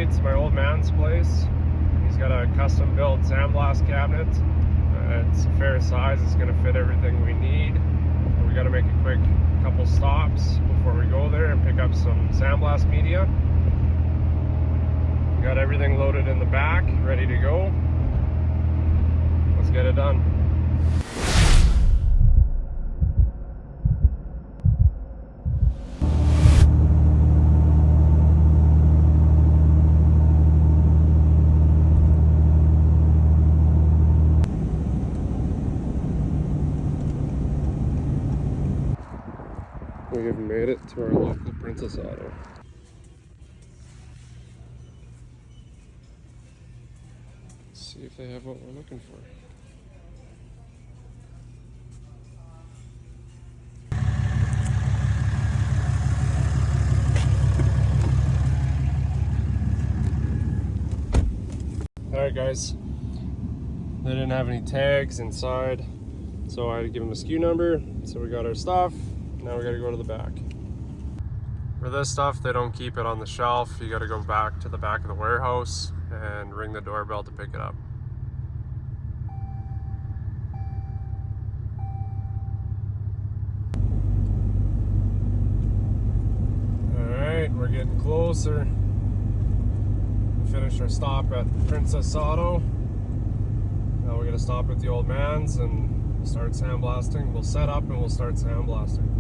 tonight to my old man's place. He's got a custom built sandblast cabinet. It's a fair size, it's going to fit everything we need. We got to make a quick couple stops before we go there and pick up some sandblast media. We got everything loaded in the back, ready to go. Let's get it done. We have made it to our local Princess Auto. Let's see if they have what we're looking for. Alright guys, they didn't have any tags inside, so I had to give them a SKU number. So we got our stuff. Now we gotta go to the back. For this stuff, they don't keep it on the shelf. You gotta go back to the back of the warehouse and ring the doorbell to pick it up. Alright, we're getting closer. We finished our stop at Princess Auto. Now we're gonna stop at the old man's and start sandblasting. We'll set up and we'll start sandblasting.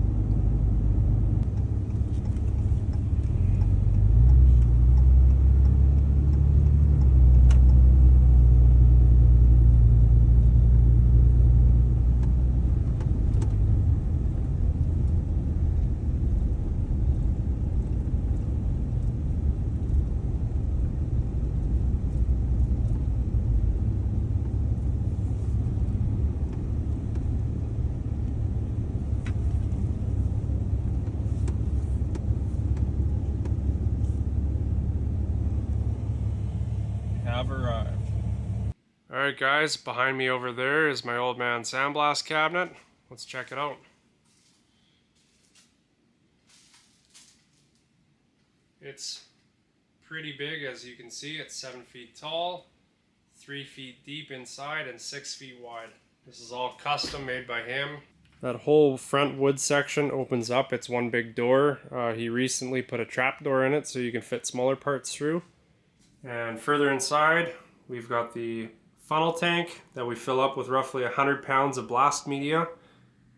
Have arrived. Alright guys, behind me over there is my old man sandblast cabinet. Let's check it out. It's pretty big, as you can see. It's 7 feet tall, 3 feet deep inside, and 6 feet wide. This is all custom made by him. That whole front wood section opens up. It's one big door. He recently put a trap door in it so you can fit smaller parts through. And further inside, we've got the funnel tank that we fill up with roughly 100 pounds of blast media.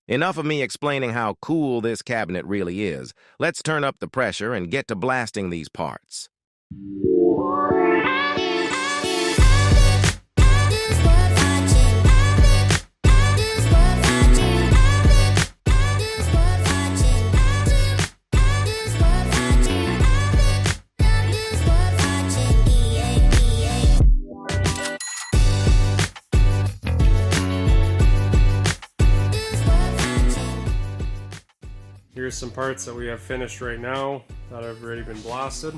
Enough of me explaining how cool this cabinet really is. Let's turn up the pressure and get to blasting these parts. Here's some parts that we have finished right now that have already been blasted.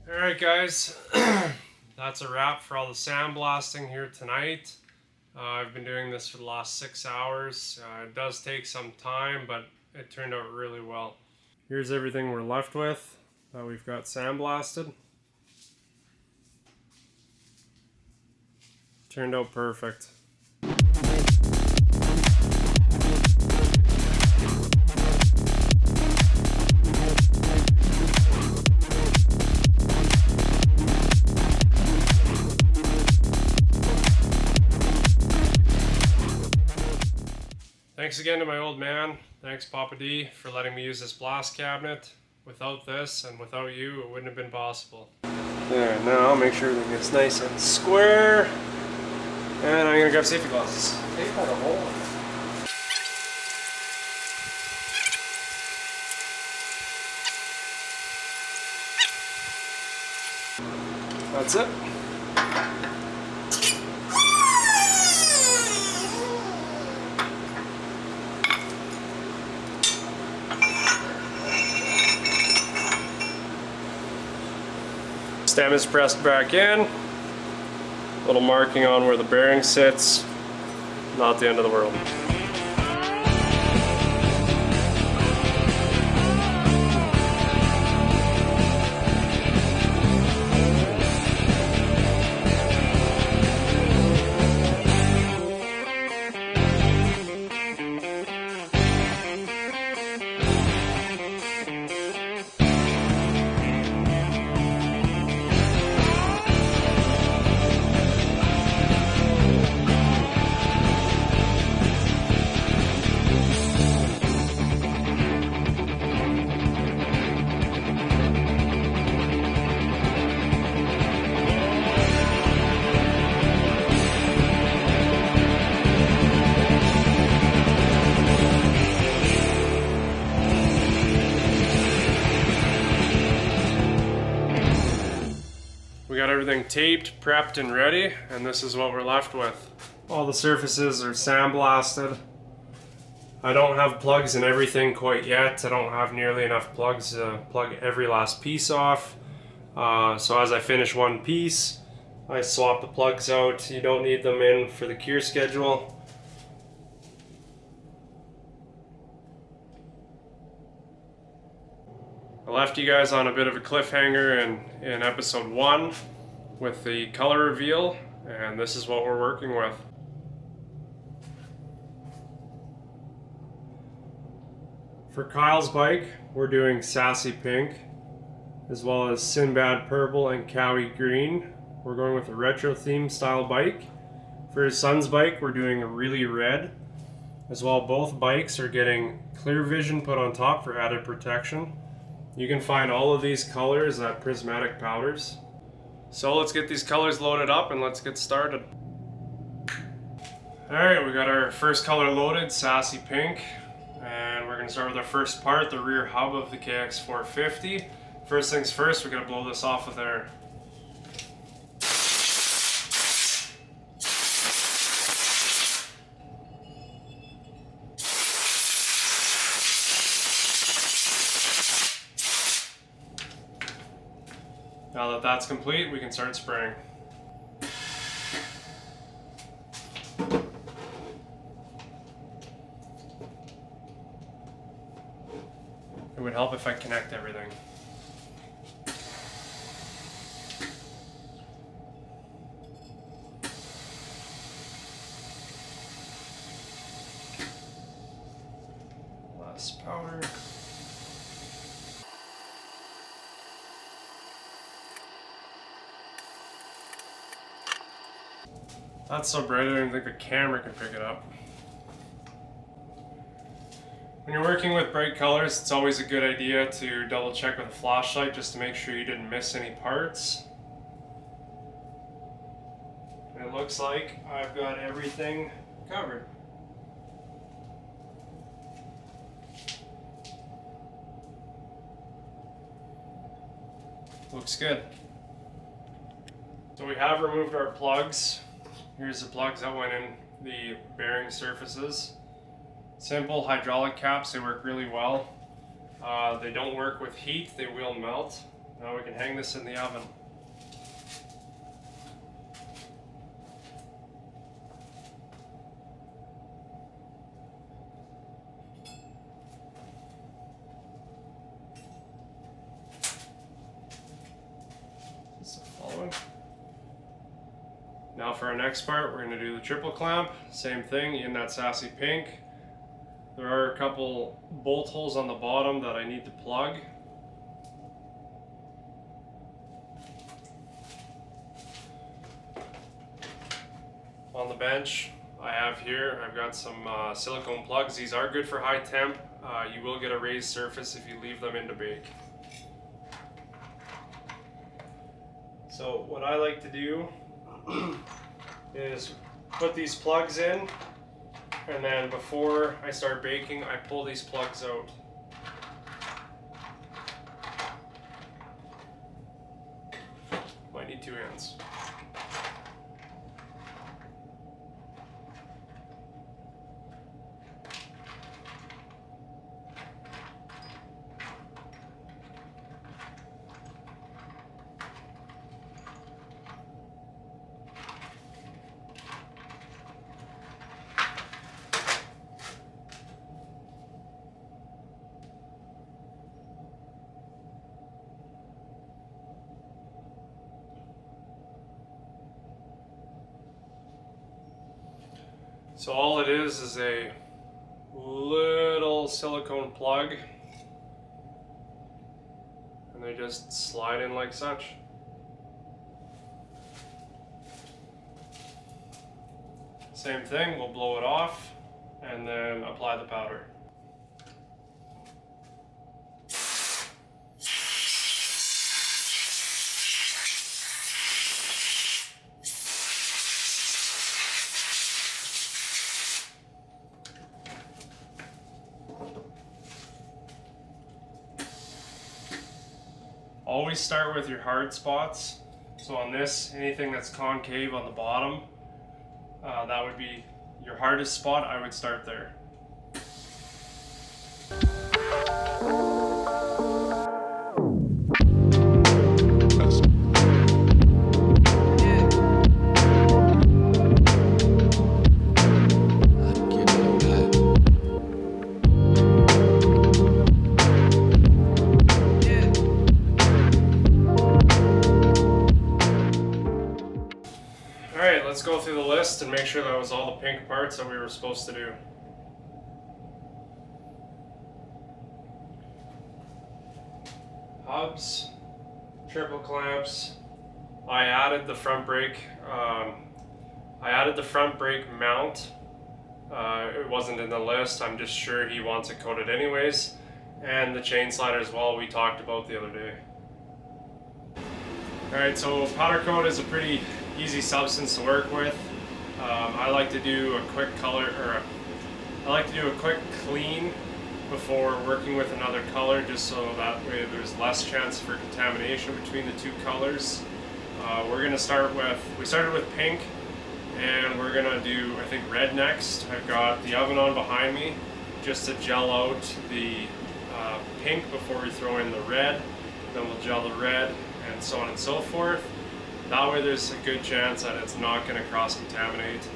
Alright guys, that's a wrap for all the sandblasting here tonight. I've been doing this for the last 6 hours. It does take some time, but it turned out really well. Here's everything we're left with that we've got sandblasted. Turned out perfect. Thanks again to my old man. Thanks Papa D for letting me use this blast cabinet. Without this and without you, it wouldn't have been possible. There, now I'll make sure everything gets nice and square. And I'm gonna grab safety glasses. They've got a hole in it. That's it. Stem is pressed back in. Little marking on where the bearing sits. Not the end of the world. We got everything taped, prepped, and ready, and this is what we're left with. All the surfaces are sandblasted. I don't have plugs in everything quite yet. I don't have nearly enough plugs to plug every last piece off. So as I finish one piece, I swap the plugs out. You don't need them in for the cure schedule. I left you guys on a bit of a cliffhanger in episode 1 with the color reveal, and this is what we're working with. For Kyle's bike, we're doing Sassy Pink, as well as Sinbad Purple and Cowie Green. We're going with a retro theme style bike. For his son's bike, we're doing a Really Red. As well, both bikes are getting clear vision put on top for added protection. You can find all of these colors at Prismatic Powders. So let's get these colors loaded up and let's get started. Alright, we got our first color loaded, Sassy Pink. And we're going to start with our first part, the rear hub of the Kx450. First things first, we're going to blow this off with air. Now that that's complete, we can start spraying. It would help if I connect everything. Less powder. That's so bright, I don't even think the camera can pick it up. When you're working with bright colors, it's always a good idea to double check with a flashlight just to make sure you didn't miss any parts. And it looks like I've got everything covered. Looks good. So we have removed our plugs. Here's the plugs that went in the bearing surfaces. Simple hydraulic caps, they work really well. They don't work with heat, they will melt. Now we can hang this in the oven. Just following. Now for our next part, we're going to do the triple clamp. Same thing in that Sassy Pink. There are a couple bolt holes on the bottom that I need to plug. On the bench I have here, I've got some silicone plugs. These are good for high temp. You will get a raised surface if you leave them in to bake. So what I like to do is put these plugs in, and then before I start baking, I pull these plugs out. Might need need two hands. So all it is a little silicone plug, and they just slide in like such. Same thing, we'll blow it off and then apply the powder. Always start with your hard spots. So on this, anything that's concave on the bottom, that would be your hardest spot. I would start there. Let's go through the list and make sure that was all the pink parts that we were supposed to do. Hubs, triple clamps. I added the front brake. Mount. It wasn't in the list. I'm just sure he wants it coated anyways. And the chain slider as well. We talked about the other day. All right, so powder coat is a pretty easy substance to work with. I like to do a quick clean before working with another color, just so that way there's less chance for contamination between the two colors. We started with pink, and we're gonna do, I think, red next. I've got the oven on behind me just to gel out the pink before we throw in the red. Then we'll gel the red, and so on and so forth. That way there's a good chance that it's not going to cross-contaminate.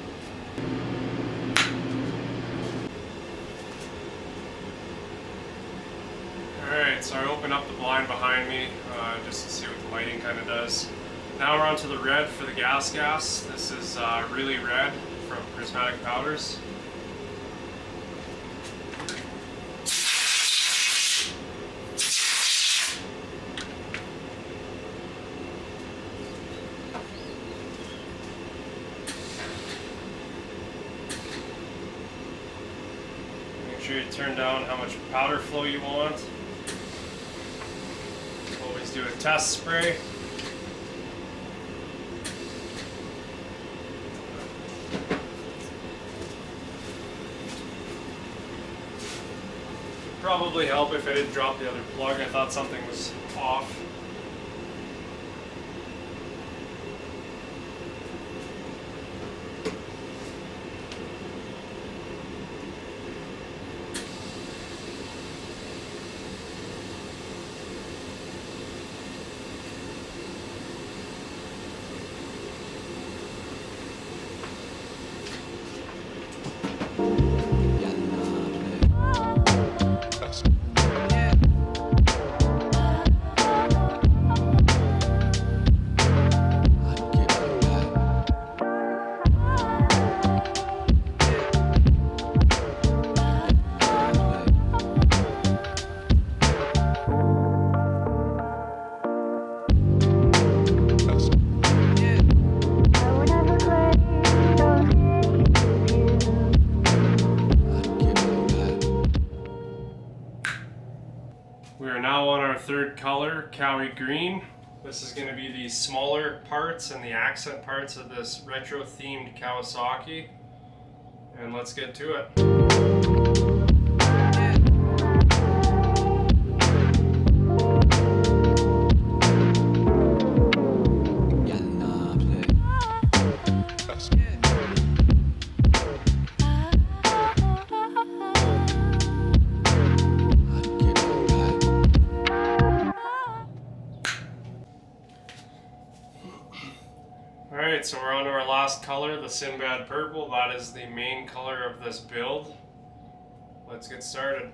Alright, so I opened up the blind behind me just to see what the lighting kind of does. Now we're on to the red for the GasGas. This is really red from Prismatic Powders. You turn down how much powder flow you want. Always do a test spray. Probably help if I didn't drop the other plug. I thought something was off. We are now on our third color, Kawi Green. This is going to be the smaller parts and the accent parts of this retro themed Kawasaki. And let's get to it. Yeah. last color, the Sinbad purple, that is the main color of this build. Let's get started.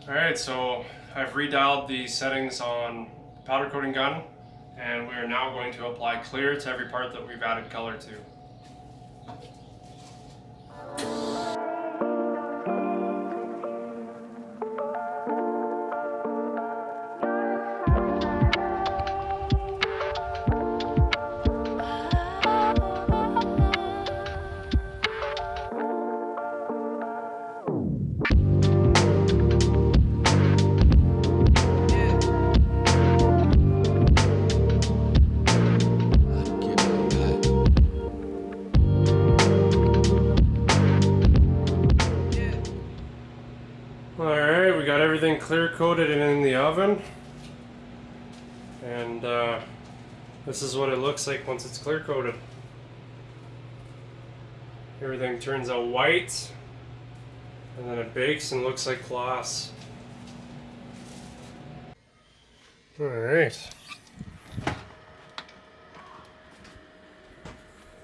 Alright, so I've redialed the settings on powder coating gun, and we are now going to apply clear to every part that we've added color to. Alright, we got everything clear coated and in the oven, and this is what it looks like once it's clear coated. Everything turns out white, and then it bakes and looks like glass. Alright.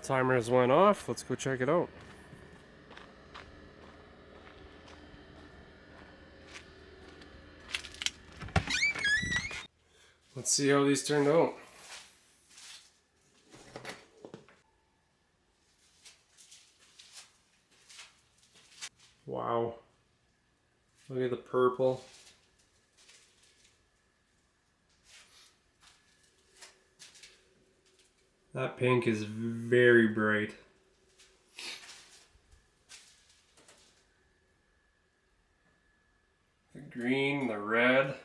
Timers went off, let's go check it out. Let's see how these turned out. Wow. Look at the purple. That pink is very bright. The green, the red.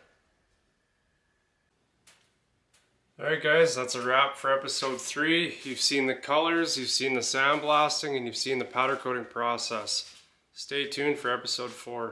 Alright guys, that's a wrap for episode 3. You've seen the colors, you've seen the sandblasting, and you've seen the powder coating process. Stay tuned for episode 4.